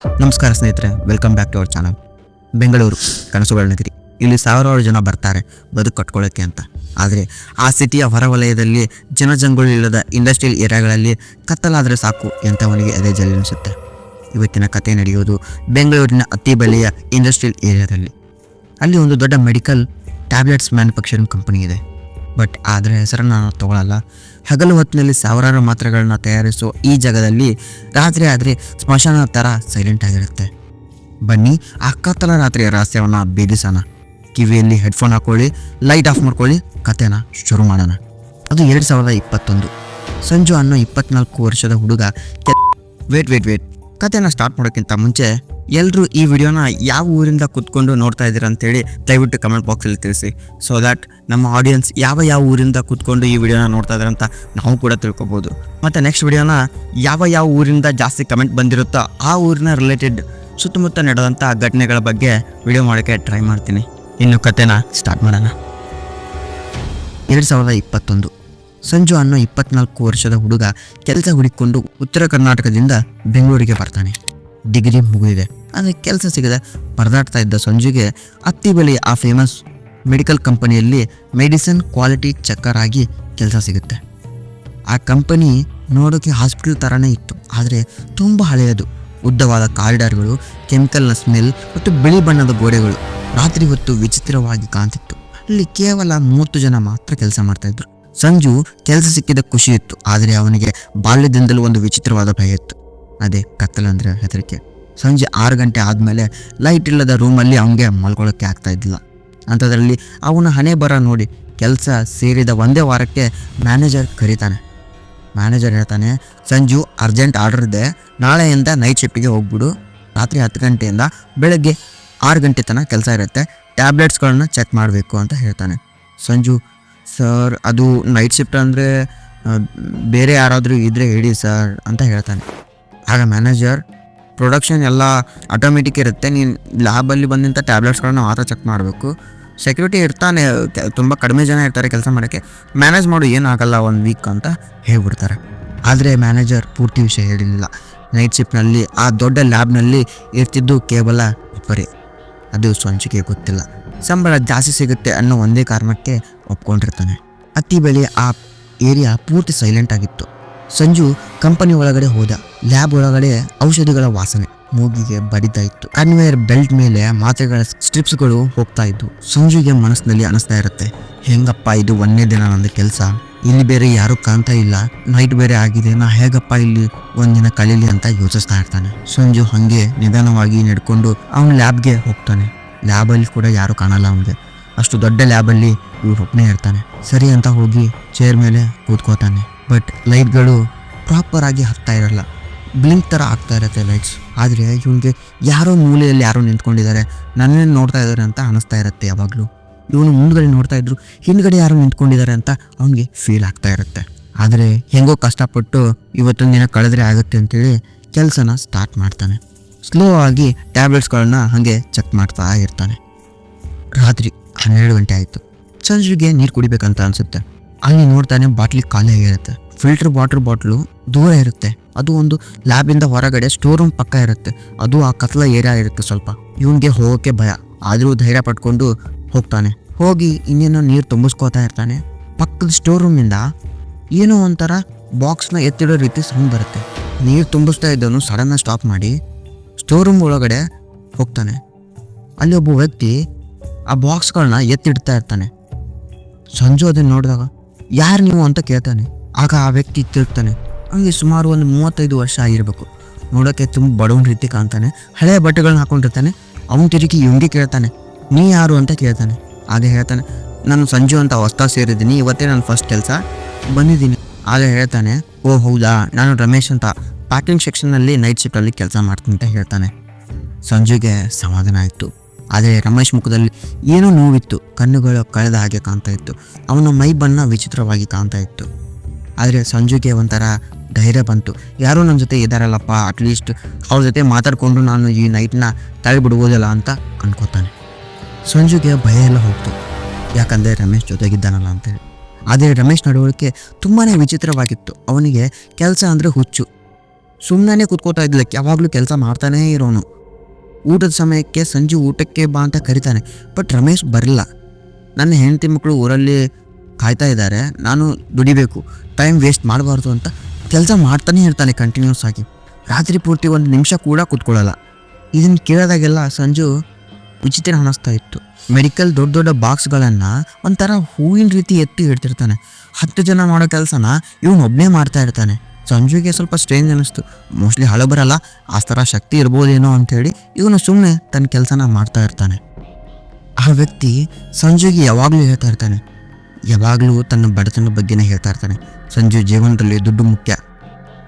ನಮಸ್ಕಾರ ಸ್ನೇಹಿತರೆ, welcome back to our channel. Bengaluru ಕನಸುಗಳ ನಗರಿ. ಇಲ್ಲಿ ಸಾವಿರಾರು ಜನ ಬರ್ತಾರೆ ಬದುಕು ಕಟ್ಕೊಳ್ಳೋಕ್ಕೆ ಅಂತ. ಆದರೆ ಆ ಸಿಟಿಯ ಹೊರವಲಯದಲ್ಲಿ ಜನಜಂಗುಳಿ ಇಲ್ಲದ ಇಂಡಸ್ಟ್ರಿಯಲ್ ಏರಿಯಾಗಳಲ್ಲಿ ಕತ್ತಲಾದರೆ ಸಾಕು ಎಂಥವನಿಗೆ ಅದೇ ಜಲ್ಲಿ ಅನಿಸುತ್ತೆ. ಇವತ್ತಿನ ಕತೆ ನಡೆಯೋದು ಬೆಂಗಳೂರಿನ ಅತಿ ಬಳಿಯ ಇಂಡಸ್ಟ್ರಿಯಲ್ ಏರಿಯಾದಲ್ಲಿ. ಅಲ್ಲಿ ಒಂದು ದೊಡ್ಡ ಮೆಡಿಕಲ್ ಟ್ಯಾಬ್ಲೆಟ್ಸ್ ಮ್ಯಾನುಫ್ಯಾಕ್ಚರಿಂಗ್ ಕಂಪನಿ ಇದೆ. ಬಟ್ ಅದರ ಹೆಸರನ್ನು ನಾನು ತಗೊಳ್ಳಲ್ಲ. ಹಗಲು ಹೊತ್ತಿನಲ್ಲಿ ಸಾವಿರಾರು ಮಾತ್ರೆಗಳನ್ನ ತಯಾರಿಸೋ ಈ ಜಾಗದಲ್ಲಿ ರಾತ್ರಿ ಆದರೆ ಸ್ಮಶಾನ ಥರ ಸೈಲೆಂಟ್ ಆಗಿರುತ್ತೆ. ಬನ್ನಿ ಆ ಕತ್ತಲ ರಾತ್ರಿಯ ರಹಸ್ಯವನ್ನು ಭೇದಿಸೋಣ. ಕಿವಿಯಲ್ಲಿ ಹೆಡ್ಫೋನ್ ಹಾಕೊಳ್ಳಿ, ಲೈಟ್ ಆಫ್ ಮಾಡ್ಕೊಳ್ಳಿ, ಕತೆನ ಶುರು ಮಾಡೋಣ. ಅದು 2021. ಸಂಜು ಅನ್ನೋ 24 ವರ್ಷದ ಹುಡುಗ ವೇಟ್ ಕತೆನ ಸ್ಟಾರ್ಟ್ ಮಾಡೋಕ್ಕಿಂತ ಮುಂಚೆ ಎಲ್ಲರೂ ಈ ವಿಡಿಯೋನ ಯಾವ ಊರಿಂದ ಕೂತ್ಕೊಂಡು ನೋಡ್ತಾ ಇದ್ದೀರಾ ಅಂತೇಳಿ ದಯವಿಟ್ಟು ಕಮೆಂಟ್ ಬಾಕ್ಸಲ್ಲಿ ತಿಳಿಸಿ. ಸೊ ದ್ಯಾಟ್ ನಮ್ಮ ಆಡಿಯನ್ಸ್ ಯಾವ ಊರಿಂದ ಕೂತ್ಕೊಂಡು ಈ ವಿಡಿಯೋನ ನೋಡ್ತಾ ಇದ್ದಾರೆ ಅಂತ ನಾವು ಕೂಡ ತಿಳ್ಕೊಬೋದು. ಮತ್ತು ನೆಕ್ಸ್ಟ್ ವಿಡಿಯೋನ ಯಾವ ಊರಿಂದ ಜಾಸ್ತಿ ಕಮೆಂಟ್ ಬಂದಿರುತ್ತೋ ಆ ಊರಿನ ರಿಲೇಟೆಡ್ ಸುತ್ತಮುತ್ತ ನಡೆದಂಥ ಘಟನೆಗಳ ಬಗ್ಗೆ ವಿಡಿಯೋ ಮಾಡೋಕ್ಕೆ ಟ್ರೈ ಮಾಡ್ತೀನಿ. ಇನ್ನು ಕತೆನ ಸ್ಟಾರ್ಟ್ ಮಾಡೋಣ. 2021. ಸಂಜು ಅನ್ನೋ 24 ವರ್ಷದ ಹುಡುಗ ಕೆಲಸ ಹುಡುಕಿಕೊಂಡು ಉತ್ತರ ಕರ್ನಾಟಕದಿಂದ ಬೆಂಗಳೂರಿಗೆ ಬರ್ತಾನೆ. ಡಿಗ್ರಿ ಮುಗಿದಿದೆ, ಆದರೆ ಕೆಲಸ ಸಿಗದೆ ಪರದಾಡ್ತಾ ಇದ್ದ ಸಂಜುಗೆ ಅತ್ತಿ ಬಳಿ ಆ ಫೇಮಸ್ ಮೆಡಿಕಲ್ ಕಂಪನಿಯಲ್ಲಿ ಮೆಡಿಸಿನ್ ಕ್ವಾಲಿಟಿ ಚೆಕ್ಕರ್ ಆಗಿ ಕೆಲಸ ಸಿಗುತ್ತೆ. ಆ ಕಂಪನಿ ನೋಡೋಕ್ಕೆ ಹಾಸ್ಪಿಟಲ್ ಥರನೇ ಇತ್ತು, ಆದರೆ ತುಂಬ ಹಳೆಯದು. ಉದ್ದವಾದ ಕಾರಿಡಾರ್ಗಳು, ಕೆಮಿಕಲ್ನ ಸ್ಮೆಲ್ ಮತ್ತು ಬಿಳಿ ಬಣ್ಣದ ಗೋಡೆಗಳು ರಾತ್ರಿ ಹೊತ್ತು ವಿಚಿತ್ರವಾಗಿ ಕಾಣ್ತಿತ್ತು. ಅಲ್ಲಿ ಕೇವಲ 30 ಜನ ಮಾತ್ರ ಕೆಲಸ ಮಾಡ್ತಾಯಿದ್ರು. ಸಂಜು ಕೆಲಸ ಸಿಕ್ಕಿದ ಖುಷಿ ಇತ್ತು, ಆದರೆ ಅವನಿಗೆ ಬಾಲ್ಯದಿಂದಲೂ ಒಂದು ವಿಚಿತ್ರವಾದ ಭಯ ಇತ್ತು. ಅದೇ ಕತ್ತಲಂದರೆ ಹೆದರಿಕೆ. ಸಂಜೆ 6 ಗಂಟೆ ಆದಮೇಲೆ ಲೈಟ್ ಇಲ್ಲದ ರೂಮಲ್ಲಿ ಅವನಿಗೆ ಮಲ್ಕೊಳ್ಳೋಕ್ಕೆ ಆಗ್ತಾ ಇದ್ದಿಲ್ಲ. ಅಂಥದ್ರಲ್ಲಿ ಅವನ ಹಣೆ ಬರ ನೋಡಿ ಕೆಲಸ ಸೇರಿದ ಒಂದೇ ವಾರಕ್ಕೆ ಮ್ಯಾನೇಜರ್ ಕರೀತಾನೆ. ಮ್ಯಾನೇಜರ್ ಹೇಳ್ತಾನೆ, ಸಂಜು ಅರ್ಜೆಂಟ್ ಆರ್ಡರ್ ಇದೆ, ನಾಳೆಯಿಂದ ನೈಟ್ ಶಿಫ್ಟಿಗೆ ಹೋಗ್ಬಿಡು. ರಾತ್ರಿ 10 ಗಂಟೆಯಿಂದ ಬೆಳಗ್ಗೆ 6 ಗಂಟೆ ತನಕ ಕೆಲಸ ಇರುತ್ತೆ, ಟ್ಯಾಬ್ಲೆಟ್ಸ್ಗಳನ್ನ ಚೆಕ್ ಮಾಡಬೇಕು ಅಂತ ಹೇಳ್ತಾನೆ. ಸಂಜು, ಸರ್ ಅದು ನೈಟ್ ಶಿಫ್ಟ್ ಅಂದರೆ ಬೇರೆ ಯಾರಾದರೂ ಇದ್ದರೆ ಹೇಳಿ ಸರ್ ಅಂತ ಹೇಳ್ತಾನೆ. ಆಗ ಮ್ಯಾನೇಜರ್, ಪ್ರೊಡಕ್ಷನ್ ಎಲ್ಲ ಆಟೋಮೆಟಿಕ್ ಇರುತ್ತೆ, ನೀನು ಲ್ಯಾಬಲ್ಲಿ ಬಂದಂಥ ಟ್ಯಾಬ್ಲೆಟ್ಸ್ಗಳನ್ನ ಮಾತ್ರ ಚೆಕ್ ಮಾಡಬೇಕು. ಸೆಕ್ಯೂರಿಟಿ ಇರ್ತಾನೆ, ತುಂಬ ಕಡಿಮೆ ಜನ ಇರ್ತಾರೆ ಕೆಲಸ ಮಾಡೋಕ್ಕೆ, ಮ್ಯಾನೇಜ್ ಮಾಡು, ಏನಾಗಲ್ಲ 1 ವೀಕ್ ಅಂತ ಹೇಳ್ಬಿಡ್ತಾರೆ. ಆದರೆ ಮ್ಯಾನೇಜರ್ ಪೂರ್ತಿ ವಿಷಯ ಹೇಳಿರಲಿಲ್ಲ. ನೈಟ್ ಶಿಫ್ಟ್ನಲ್ಲಿ ಆ ದೊಡ್ಡ ಲ್ಯಾಬ್ನಲ್ಲಿ ಇರ್ತಿದ್ದು ಕೇವಲ ಇಬ್ಬರೇ. ಅದು ಸಂಚಿಕೆ ಗೊತ್ತಿಲ್ಲ. ಸಂಬಳ ಜಾಸ್ತಿ ಸಿಗುತ್ತೆ ಅನ್ನೋ ಒಂದೇ ಕಾರಣಕ್ಕೆ ಒಪ್ಕೊಂಡಿರ್ತಾನೆ. ಅತಿ ಬಳಿ ಆ ಏರಿಯಾ ಪೂರ್ತಿ ಸೈಲೆಂಟ್ ಆಗಿತ್ತು. ಸಂಜು ಕಂಪನಿ ಒಳಗಡೆ ಹೋದ. ಲ್ಯಾಬ್ ಒಳಗಡೆ ಔಷಧಿಗಳ ವಾಸನೆ ಮೂಗಿಗೆ ಬಡಿತಾ ಇತ್ತು. ಕನ್ವೇಯರ್ ಬೆಲ್ಟ್ ಮೇಲೆ ಮಾತ್ರೆಗಳ ಸ್ಟ್ರಿಪ್ಸ್ಗಳು ಹೋಗ್ತಾ ಇದ್ದು. ಸಂಜುಗೆ ಮನಸ್ಸಿನಲ್ಲಿ ಅನಿಸ್ತಾ ಇರುತ್ತೆ, ಹೆಂಗಪ್ಪ ಇದು 1ನೇ ದಿನ ನಂದು ಕೆಲಸ, ಇಲ್ಲಿ ಬೇರೆ ಯಾರೂ ಕಾಣ್ತಾ ಇಲ್ಲ, ನೈಟ್ ಬೇರೆ ಆಗಿದೆ, ನಾ ಹೇಗಪ್ಪ ಇಲ್ಲಿ ಒಂದಿನ ಕಳೀಲಿ ಅಂತ ಯೋಚಿಸ್ತಾ ಇರ್ತಾನೆ. ಸಂಜು ಹಾಗೆ ನಿಧಾನವಾಗಿ ನಡ್ಕೊಂಡು ಅವನ ಲ್ಯಾಬ್ಗೆ ಹೋಗ್ತಾನೆ. ಲ್ಯಾಬಲ್ಲಿ ಕೂಡ ಯಾರೂ ಕಾಣಲ್ಲ ಅವನಿಗೆ. ಅಷ್ಟು ದೊಡ್ಡ ಲ್ಯಾಬಲ್ಲಿ ಇವ್ರು ಒಬ್ಬನೇ ಇರ್ತಾನೆ. ಸರಿ ಅಂತ ಹೋಗಿ ಚೇರ್ ಮೇಲೆ ಕೂತ್ಕೋತಾನೆ. ಬಟ್ ಲೈಟ್ಗಳು ಪ್ರಾಪರ್ ಆಗಿ ಹತ್ತಾ ಇರಲ್ಲ, ಬ್ಲಿಂಕ್ ಥರ ಆಗ್ತಾ ಇರುತ್ತೆ ಲೈಟ್ಸ್. ಆದರೆ ಇವನಿಗೆ ಯಾರೋ ಮೂಲೆಯಲ್ಲಿ ಯಾರೋ ನಿಂತ್ಕೊಂಡಿದ್ದಾರೆ, ನನ್ನೇನು ನೋಡ್ತಾ ಇದ್ದಾರೆ ಅಂತ ಅನಿಸ್ತಾ ಇರುತ್ತೆ. ಯಾವಾಗಲೂ ಇವನು ಮುಂದ್ಗಡೆ ನೋಡ್ತಾ ಇದ್ರು, ಹಿಂದ್ಗಡೆ ಯಾರೋ ನಿಂತ್ಕೊಂಡಿದ್ದಾರೆ ಅಂತ ಅವನಿಗೆ ಫೀಲ್ ಆಗ್ತಾ ಇರುತ್ತೆ. ಆದರೆ ಹೆಂಗೋ ಕಷ್ಟಪಟ್ಟು ಇವತ್ತೊಂದು ದಿನ ಕಳೆದ್ರೆ ಆಗುತ್ತೆ ಅಂತೇಳಿ ಕೆಲಸನ ಸ್ಟಾರ್ಟ್ ಮಾಡ್ತಾನೆ. ಸ್ಲೋ ಆಗಿ ಟ್ಯಾಬ್ಲೆಟ್ಸ್ಗಳನ್ನ ಹಾಗೆ ಚೆಕ್ ಮಾಡ್ತಾ ಇರ್ತಾನೆ. ರಾತ್ರಿ 12 ಗಂಟೆ ಆಯಿತು. ಸಂಜುಗೆ ನೀರು ಕುಡಿಬೇಕಂತ ಅನಿಸುತ್ತೆ. ಅಲ್ಲಿ ನೋಡ್ತಾನೆ, ಬಾಟ್ಲಿ ಖಾಲಿ ಆಗಿರುತ್ತೆ. ಫಿಲ್ಟರ್ ವಾಟರ್ ಬಾಟ್ಲು ದೂರ ಇರುತ್ತೆ. ಅದು ಒಂದು ಲ್ಯಾಬಿಂದ ಹೊರಗಡೆ ಸ್ಟೋರ್ ರೂಮ್ ಪಕ್ಕ ಇರುತ್ತೆ. ಅದು ಆ ಕತ್ಲ ಏರಿಯಾ ಇರುತ್ತೆ ಸ್ವಲ್ಪ. ಇವನಿಗೆ ಹೋಗೋಕ್ಕೆ ಭಯ, ಆದರೂ ಧೈರ್ಯ ಪಟ್ಕೊಂಡು ಹೋಗ್ತಾನೆ. ಹೋಗಿ ಇನ್ನೇನೋ ನೀರು ತುಂಬಿಸ್ಕೋತಾ ಇರ್ತಾನೆ. ಪಕ್ಕದ ಸ್ಟೋರ್ ರೂಮಿಂದ ಏನೋ ಒಂಥರ ಬಾಕ್ಸ್ನ ಎತ್ತಿಡೋ ರೀತಿ ಸೌಂಡ್ ಬರುತ್ತೆ. ನೀರು ತುಂಬಿಸ್ತಾ ಇದ್ದವನು ಸಡನ್ನಾಗಿ ಸ್ಟಾಪ್ ಮಾಡಿ ಸ್ಟೋರ್ ರೂಮ್ ಒಳಗಡೆ ಹೋಗ್ತಾನೆ. ಅಲ್ಲಿ ಒಬ್ಬ ವ್ಯಕ್ತಿ ಆ ಬಾಕ್ಸ್ಗಳನ್ನ ಎತ್ತಿಡ್ತಾ ಇರ್ತಾನೆ. ಸಂಜು ಅದನ್ನು ನೋಡಿದಾಗ, ಯಾರು ನೀವು ಅಂತ ಕೇಳ್ತಾನೆ. ಆಗ ಆ ವ್ಯಕ್ತಿ ತಿರುಗ್ತಾನೆ. ಹಂಗೆ ಸುಮಾರು ಒಂದು 35 ವರ್ಷ ಆಗಿರಬೇಕು. ನೋಡೋಕ್ಕೆ ತುಂಬ ಬಡವನ ರೀತಿ ಕಾಣ್ತಾನೆ. ಹಳೆಯ ಬಟ್ಟೆಗಳನ್ನ ಹಾಕೊಂಡಿರ್ತಾನೆ. ಅವನು ತಿರುಗಿ ಇವನಿಗೆ ಕೇಳ್ತಾನೆ, ನೀ ಯಾರು ಅಂತ ಕೇಳ್ತಾನೆ. ಆಗ ಹೇಳ್ತಾನೆ, ನಾನು ಸಂಜು ಅಂತ ಹೊಸ್ದಾಗಿ ಸೇರಿದ್ದೀನಿ, ಇವತ್ತೇ ನನ್ನ ಫಸ್ಟ್ ಕೆಲಸ ಬಂದಿದ್ದೀನಿ. ಆಗ ಹೇಳ್ತಾನೆ, ಓ ಹೌದಾ, ನಾನು ರಮೇಶ್ ಅಂತ ಪ್ಯಾಕಿಂಗ್ ಸೆಕ್ಷನ್ನಲ್ಲಿ ನೈಟ್ ಶಿಫ್ಟಲ್ಲಿ ಕೆಲಸ ಮಾಡ್ತೀನಿ ಅಂತ ಹೇಳ್ತಾನೆ. ಸಂಜುಗೆ ಸಮಾಧಾನ ಆಯಿತು. ಆದರೆ ರಮೇಶ್ ಮುಖದಲ್ಲಿ ಏನೋ ನೋವಿತ್ತು. ಕಣ್ಣುಗಳು ಕಳೆದ ಹಾಗೆ ಕಾಣ್ತಾ ಇತ್ತು. ಅವನ ಮೈ ಬಣ್ಣ ವಿಚಿತ್ರವಾಗಿ ಕಾಣ್ತಾ ಇತ್ತು. ಆದರೆ ಸಂಜುಗೆ ಒಂಥರ ಧೈರ್ಯ ಬಂತು. ಯಾರೋ ನನ್ನ ಜೊತೆ ಇದ್ದಾರಲ್ಲಪ್ಪ, ಅಟ್ಲೀಸ್ಟ್ ಅವ್ರ ಜೊತೆ ಮಾತಾಡಿಕೊಂಡು ನಾನು ಈ ನೈಟ್ನ ತಳ್ಳಿಬಿಡ್ಬೋದಲ್ಲ ಅಂತ ಅನ್ಕೋತಾನೆ. ಸಂಜುಗೆ ಭಯ ಎಲ್ಲ ಹೋಗ್ತು, ಯಾಕಂದರೆ ರಮೇಶ್ ಜೊತೆಗಿದ್ದಾನಲ್ಲ ಅಂತೇಳಿ. ಆದರೆ ರಮೇಶ್ ನಡವಳಿಕೆ ತುಂಬಾ ವಿಚಿತ್ರವಾಗಿತ್ತು. ಅವನಿಗೆ ಕೆಲಸ ಅಂದರೆ ಹುಚ್ಚು. ಸುಮ್ಮನೆ ಕೂತ್ಕೋತಾ ಇದ್ದಿಲ್ಲ, ಯಾವಾಗಲೂ ಕೆಲಸ ಮಾಡ್ತಾನೇ ಇರೋನು. ಊಟದ ಸಮಯಕ್ಕೆ ಸಂಜು ಊಟಕ್ಕೆ ಬಾ ಅಂತ ಕರಿತಾನೆ, ಬಟ್ ರಮೇಶ್ ಬರಲ್ಲ. ನನ್ನ ಹೆಂಡತಿ ಮಕ್ಕಳು ಊರಲ್ಲಿ ಕಾಯ್ತಾ ಇದ್ದಾರೆ, ನಾನು ದುಡಿಬೇಕು, ಟೈಮ್ ವೇಸ್ಟ್ ಮಾಡಬಾರ್ದು ಅಂತ ಕೆಲಸ ಮಾಡ್ತಾನೆ ಇರ್ತಾನೆ ಕಂಟಿನ್ಯೂಸ್ ಆಗಿ. ರಾತ್ರಿ ಪೂರ್ತಿ ಒಂದು ನಿಮಿಷ ಕೂಡ ಕೂತ್ಕೊಳ್ಳಲ್ಲ. ಇದನ್ನು ಕೇಳಿದಾಗೆಲ್ಲ ಸಂಜು ವಿಚಿತ್ರ ಅನ್ನಿಸ್ತಾ ಇತ್ತು. ಮೆಡಿಕಲ್ ದೊಡ್ಡ ದೊಡ್ಡ ಬಾಕ್ಸ್ಗಳನ್ನು ಒಂಥರ ಹೂವಿನ ರೀತಿ ಎತ್ತಿ ಇಡ್ತಿರ್ತಾನೆ. 10 ಜನ ಮಾಡೋ ಕೆಲಸನ ಇವನು ಒಬ್ಬನೇ ಮಾಡ್ತಾ ಇರ್ತಾನೆ. ಸಂಜುಗೆ ಸ್ವಲ್ಪ ಸ್ಟ್ರೇಂಜ್ ಅನ್ನಿಸ್ತು. ಮೋಸ್ಟ್ಲಿ ಹಳೆ ಬರಲ್ಲ, ಆ ಥರ ಶಕ್ತಿ ಇರ್ಬೋದೇನೋ ಅಂಥೇಳಿ ಇವನು ಸುಮ್ಮನೆ ತನ್ನ ಕೆಲಸನ ಮಾಡ್ತಾ ಇರ್ತಾನೆ. ಆ ವ್ಯಕ್ತಿ ಸಂಜುಗೆ ಯಾವಾಗಲೂ ಹೇಳ್ತಾ ಇರ್ತಾನೆ, ಯಾವಾಗಲೂ ತನ್ನ ಬಡತನದ ಬಗ್ಗೆನೇ ಹೇಳ್ತಾ ಇರ್ತಾನೆ. ಸಂಜು ಜೀವನದಲ್ಲಿ ದುಡ್ಡು ಮುಖ್ಯ,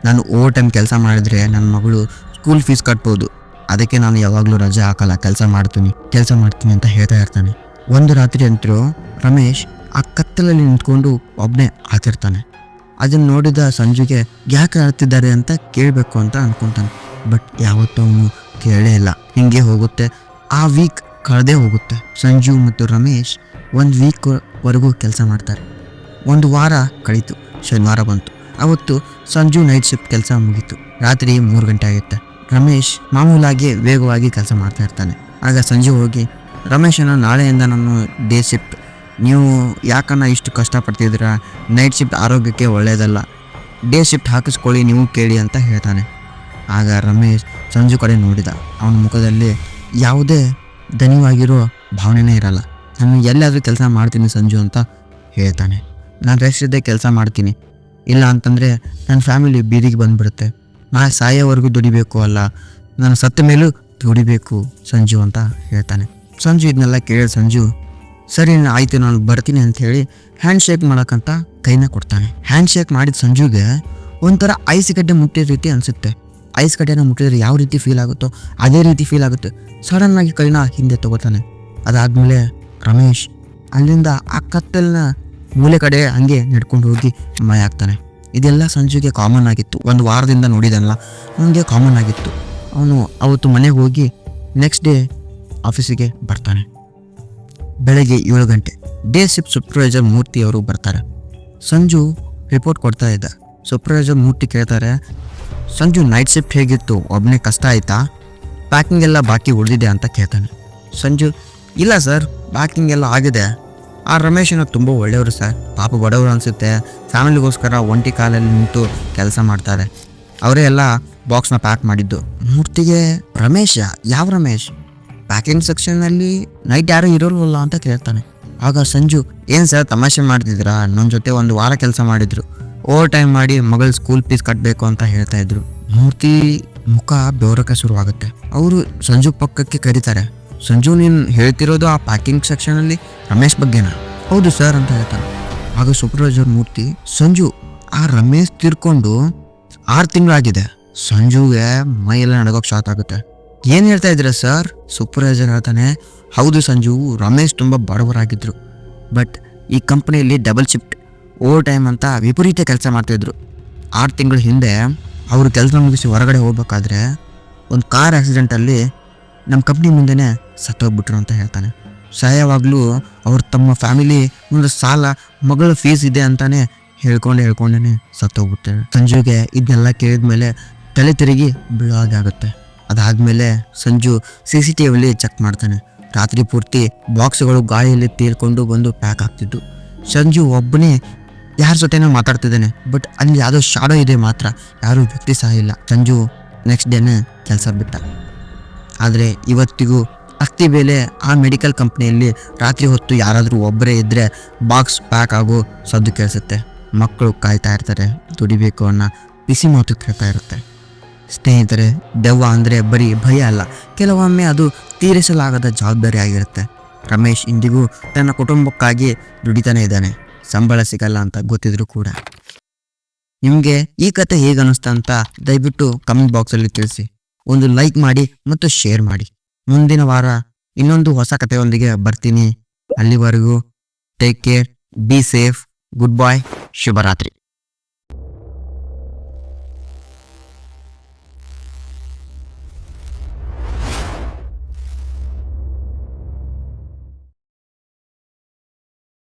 ನಾನು ಓವರ್ ಟೈಮ್ ಕೆಲಸ ಮಾಡಿದ್ರೆ ನನ್ನ ಮಗಳು ಸ್ಕೂಲ್ ಫೀಸ್ ಕಟ್ಬೋದು, ಅದಕ್ಕೆ ನಾನು ಯಾವಾಗಲೂ ರಜೆ ಹಾಕಲ್ಲ, ಕೆಲಸ ಮಾಡ್ತೀನಿ ಅಂತ ಹೇಳ್ತಾ ಇರ್ತಾನೆ. ಒಂದು ರಾತ್ರಿ ಅಂತೂ ರಮೇಶ್ ಆ ಕತ್ತಲಲ್ಲಿ ನಿಂತ್ಕೊಂಡು ಒಬ್ಬನೇ ಆತಿರ್ತಾನೆ. ಅದನ್ನು ನೋಡಿದ ಸಂಜುಗೆ ಯಾಕೆ ಆಡ್ತಿದ್ದಾರೆ ಅಂತ ಕೇಳಬೇಕು ಅಂತ ಅನ್ಕೊತಾನೆ. ಬಟ್ ಯಾವತ್ತೂ ಅವನು ಕೇಳೇ ಇಲ್ಲ. ಹಿಂಗೆ ಹೋಗುತ್ತೆ, ಆ ವೀಕ್ ಕಳೆದೇ ಹೋಗುತ್ತೆ. ಸಂಜು ಮತ್ತು ರಮೇಶ್ 1 ವೀಕ್ವರೆಗೂ ಕೆಲಸ ಮಾಡ್ತಾರೆ. 1 ವಾರ ಕಳೀತು. ಶನಿವಾರ ಬಂತು. ಅವತ್ತು ಸಂಜು ನೈಟ್ ಶಿಫ್ಟ್ ಕೆಲಸ ಮುಗೀತು. ರಾತ್ರಿ 3 ಗಂಟೆ ಆಗುತ್ತೆ. ರಮೇಶ್ ಮಾಮೂಲಾಗಿ ವೇಗವಾಗಿ ಕೆಲಸ ಮಾಡ್ತಾ ಇರ್ತಾನೆ. ಆಗ ಸಂಜು ಹೋಗಿ, ರಮೇಶನ ನಾಳೆಯಿಂದ ನಾನು ಡೇ ಶಿಫ್ಟ್, ನೀವು ಯಾಕನ್ನ ಇಷ್ಟು ಕಷ್ಟಪಡ್ತಿದ್ದೀರಾ, ನೈಟ್ ಶಿಫ್ಟ್ ಆರೋಗ್ಯಕ್ಕೆ ಒಳ್ಳೆಯದಲ್ಲ, ಡೇ ಶಿಫ್ಟ್ ಹಾಕಿಸ್ಕೊಳ್ಳಿ, ನೀವು ಕೇಳಿ ಅಂತ ಹೇಳ್ತಾನೆ. ಆಗ ರಮೇಶ್ ಸಂಜು ಕಡೆ ನೋಡಿದ. ಅವನ ಮುಖದಲ್ಲಿ ಯಾವುದೇ ದಣಿವಾಗಿರೋ ಭಾವನೆನೇ ಇರಲ್ಲ. ನಾನು ಎಲ್ಲಾದರೂ ಕೆಲಸ ಮಾಡ್ತೀನಿ ಸಂಜು ಅಂತ ಹೇಳ್ತಾನೆ. ನಾನು ರೆಸ್ಟ್ ಇದ್ದೇ ಕೆಲಸ ಮಾಡ್ತೀನಿ, ಇಲ್ಲ ಅಂತಂದರೆ ನನ್ನ ಫ್ಯಾಮಿಲಿ ಬೀದಿಗೆ ಬಂದುಬಿಡುತ್ತೆ, ನಾ ಸಾಯೋವರೆಗೂ ದುಡಿಬೇಕು, ಅಲ್ಲ ನಾನು ಸತ್ತ ಮೇಲೂ ದುಡಿಬೇಕು ಸಂಜು ಅಂತ ಹೇಳ್ತಾನೆ. ಸಂಜು ಇದನ್ನೆಲ್ಲ ಕೇಳಿ ಸಂಜು ಸರಿ ಆಯಿತು ನಾನು ಬರ್ತೀನಿ ಅಂತ ಹೇಳಿ ಹ್ಯಾಂಡ್ ಶೇಕ್ ಮಾಡೋಕ್ಕಂತ ಕೈನ ಕೊಡ್ತಾನೆ. ಹ್ಯಾಂಡ್ ಶೇಕ್ ಮಾಡಿದ ಸಂಜುಗೆ ಒಂಥರ ಐಸ್ ಗಡ್ಡೆ ಮುಟ್ಟಿದ ರೀತಿ ಅನಿಸುತ್ತೆ. ಐಸ್ ಗಡ್ಡೆನ ಮುಟ್ಟಿದ್ರೆ ಯಾವ ರೀತಿ ಫೀಲ್ ಆಗುತ್ತೋ ಅದೇ ರೀತಿ ಫೀಲ್ ಆಗುತ್ತೆ. ಸಡನ್ನಾಗಿ ಕೈನ ಹಿಂದೆ ತಗೋತಾನೆ. ಅದಾದಮೇಲೆ ರಮೇಶ್ ಅಲ್ಲಿಂದ ಆ ಕತ್ತಲಿನ ಮೂಲೆ ಕಡೆ ಹಂಗೆ ನಡ್ಕೊಂಡು ಹೋಗಿ ಮೈ ಆಗ್ತಾನೆ. ಇದೆಲ್ಲ ಸಂಜುಗೆ ಕಾಮನ್ ಆಗಿತ್ತು. 1 ವಾರದಿಂದ ನೋಡಿದಲ್ಲ, ಅವನಿಗೆ ಕಾಮನ್ ಆಗಿತ್ತು. ಅವನು ಅವತ್ತು ಮನೆಗೆ ಹೋಗಿ ನೆಕ್ಸ್ಟ್ ಡೇ ಆಫೀಸಿಗೆ ಬರ್ತಾನೆ. ಬೆಳಗ್ಗೆ 7 ಗಂಟೆ ಡೇ ಶಿಫ್ಟ್ ಸೂಪರ್ವೈಸರ್ ಮೂರ್ತಿ ಅವರು ಬರ್ತಾರೆ. ಸಂಜು ರಿಪೋರ್ಟ್ ಕೊಡ್ತಾ ಇದ್ದ. ಸೂಪರ್ವೈಸರ್ ಮೂರ್ತಿ ಕೇಳ್ತಾರೆ, ಸಂಜು ನೈಟ್ ಶಿಫ್ಟ್ ಹೇಗಿತ್ತು, ಒಬ್ಬನೇ ಕಷ್ಟ ಆಯಿತಾ, ಪ್ಯಾಕಿಂಗ್ ಎಲ್ಲ ಬಾಕಿ ಉಳಿದಿದೆ ಅಂತ ಕೇಳ್ತಾನೆ. ಸಂಜು ಇಲ್ಲ ಸರ್, ಪ್ಯಾಕಿಂಗ್ ಎಲ್ಲ ಆಗಿದೆ. ಆ ರಮೇಶನ ತುಂಬ ಒಳ್ಳೆಯವರು ಸರ್, ಪಾಪ ಬಡವರು ಅನಿಸುತ್ತೆ, ಫ್ಯಾಮಿಲಿಗೋಸ್ಕರ ಒಂಟಿ ಕಾಲಲ್ಲಿ ನಿಂತು ಕೆಲಸ ಮಾಡ್ತಾರೆ, ಅವರೇ ಎಲ್ಲ ಬಾಕ್ಸ್ನ ಪ್ಯಾಕ್ ಮಾಡಿದ್ದು. ಮೂರ್ತಿಗೆ ರಮೇಶ ಯಾವ ರಮೇಶ್, ಪ್ಯಾಕಿಂಗ್ ಸೆಕ್ಷನಲ್ಲಿ ನೈಟ್ ಯಾರು ಇರೋಲ್ವಲ್ಲ ಅಂತ ಕೇಳ್ತಾನೆ. ಆಗ ಸಂಜು ಏನು ಸರ್ ತಮಾಷೆ ಮಾಡ್ತಿದ್ದೀರಾ, ನನ್ನ ಜೊತೆ 1 ವಾರ ಕೆಲಸ ಮಾಡಿದ್ರು, ಓವರ್ ಟೈಮ್ ಮಾಡಿ ಮಗಳ ಸ್ಕೂಲ್ ಫೀಸ್ ಕಟ್ಟಬೇಕು ಅಂತ ಹೇಳ್ತಾ ಇದ್ರು. ಮೂರ್ತಿ ಮುಖ ಬೆವರಕ್ಕೆ ಶುರುವಾಗುತ್ತೆ. ಅವರು ಸಂಜು ಪಕ್ಕಕ್ಕೆ ಕರೀತಾರೆ. ಸಂಜು ನೀನು ಹೇಳ್ತಿರೋದು ಆ ಪ್ಯಾಕಿಂಗ್ ಸೆಕ್ಷನಲ್ಲಿ ರಮೇಶ್ ಬಗ್ಗೆನಾ? ಹೌದು ಸರ್ ಅಂತ ಹೇಳ್ತಾನೆ. ಆಗ ಸೂಪರ್ವೈಸರ್ ಮೂರ್ತಿ, ಸಂಜು ಆ ರಮೇಶ್ ತೀರ್ಕೊಂಡು 6 ತಿಂಗಳಾಗಿದೆ. ಸಂಜುಗೆ ಮೈಯೆಲ್ಲ ನಡಗೋಕೆ ಸ್ಟಾರ್ಟ್ ಆಗುತ್ತೆ. ಏನು ಹೇಳ್ತಾ ಇದ್ದೀರಾ ಸರ್? ಸೂಪರ್ವೈಸರ್ ಹೇಳ್ತಾನೆ, ಹೌದು ಸಂಜು, ರಮೇಶ್ ತುಂಬ ಬಡವರಾಗಿದ್ದರು, ಬಟ್ ಈ ಕಂಪ್ನಿಯಲ್ಲಿ ಡಬಲ್ ಶಿಫ್ಟ್ ಓವರ್ ಟೈಮ್ ಅಂತ ವಿಪರೀತ ಕೆಲಸ ಮಾಡ್ತಾಯಿದ್ರು. 6 ತಿಂಗಳ ಹಿಂದೆ ಅವರು ಕೆಲಸ ಮುಗಿಸಿ ಹೊರಗಡೆ ಹೋಗ್ಬೇಕಾದ್ರೆ ಒಂದು ಕಾರ್ ಆಕ್ಸಿಡೆಂಟಲ್ಲಿ ನಮ್ಮ ಕಂಪ್ನಿ ಮುಂದೆನೇ ಸತ್ತೋಗ್ಬಿಟ್ರು ಅಂತ ಹೇಳ್ತಾನೆ. ಸಾಯವಾಗಲೂ ಅವ್ರು ತಮ್ಮ ಫ್ಯಾಮಿಲಿ ಒಂದು ಸಾಲ, ಮಗಳ ಫೀಸ್ ಇದೆ ಅಂತಾನೆ ಹೇಳ್ಕೊಂಡೇ ಸತ್ತೋಗ್ಬಿಡ್ತಾರೆ. ಸಂಜುಗೆ ಇದನ್ನೆಲ್ಲ ಕೇಳಿದ್ಮೇಲೆ ತಲೆ ತಿರುಗಿ ಬೀಳೋದಾಗುತ್ತೆ. ಅದಾದಮೇಲೆ ಸಂಜು CCTVಯಲ್ಲಿ ಚೆಕ್ ಮಾಡ್ತಾನೆ. ರಾತ್ರಿ ಪೂರ್ತಿ ಬಾಕ್ಸ್ಗಳು ಗಾಳಿಯಲ್ಲಿ ತೇಲ್ಕೊಂಡು ಬಂದು ಪ್ಯಾಕ್ ಆಗ್ತಿದ್ದು. ಸಂಜು ಒಬ್ಬನೇ ಯಾರ ಜೊತೆನೋ ಮಾತಾಡ್ತಿದ್ದಾನೆ, ಬಟ್ ಅಲ್ಲಿ ಯಾವುದೋ ಶಾಡೋ ಇದೆ ಮಾತ್ರ, ಯಾರೂ ವ್ಯಕ್ತಿ ಸಹ ಇಲ್ಲ. ಸಂಜು ನೆಕ್ಸ್ಟ್ ಡೇನೇ ಕೆಲಸ ಬಿಟ್ಟ. ಆದರೆ ಇವತ್ತಿಗೂ ಅಸ್ತಿ ಬೇಲೆ ಆ ಮೆಡಿಕಲ್ ಕಂಪ್ನಿಯಲ್ಲಿ ರಾತ್ರಿ ಹೊತ್ತು ಯಾರಾದರೂ ಒಬ್ಬರೇ ಇದ್ದರೆ ಬಾಕ್ಸ್ ಪ್ಯಾಕ್ ಆಗೋ ಸದ್ದು ಕೇಳಿಸುತ್ತೆ. ಮಕ್ಕಳು ಕಾಯ್ತಾ ಇರ್ತಾರೆ, ದುಡಿಬೇಕು ಅನ್ನೋ ಬಿಸಿ ಮಾತು ಕೇಳ್ತಾ ಇರುತ್ತೆ. ಸ್ನೇಹಿತರೆ, ದೆವ್ವ ಅಂದರೆ ಬರೀ ಭಯ ಅಲ್ಲ, ಕೆಲವೊಮ್ಮೆ ಅದು ತೀರಿಸಲಾಗದ ಜವಾಬ್ದಾರಿ ಆಗಿರುತ್ತೆ. ರಮೇಶ್ ಇಂದಿಗೂ ತನ್ನ ಕುಟುಂಬಕ್ಕಾಗಿ ದುಡಿತಾನೆ ಇದ್ದಾನೆ, ಸಂಬಳ ಸಿಗಲ್ಲ ಅಂತ ಗೊತ್ತಿದ್ರು ಕೂಡ. ನಿಮಗೆ ಈ ಕತೆ ಹೇಗೆ ಅನ್ನಿಸ್ತಾ ಅಂತ ದಯವಿಟ್ಟು ಕಮೆಂಟ್ ಬಾಕ್ಸಲ್ಲಿ ತಿಳಿಸಿ. ಒಂದು ಲೈಕ್ ಮಾಡಿ ಮತ್ತು ಶೇರ್ ಮಾಡಿ. ಮುಂದಿನ ವಾರ ಇನ್ನೊಂದು ಹೊಸ ಕಥೆಯೊಂದಿಗೆ ಬರ್ತೀನಿ. ಅಲ್ಲಿವರೆಗೂ take care, be safe, goodbye, ಶುಭರಾತ್ರಿ.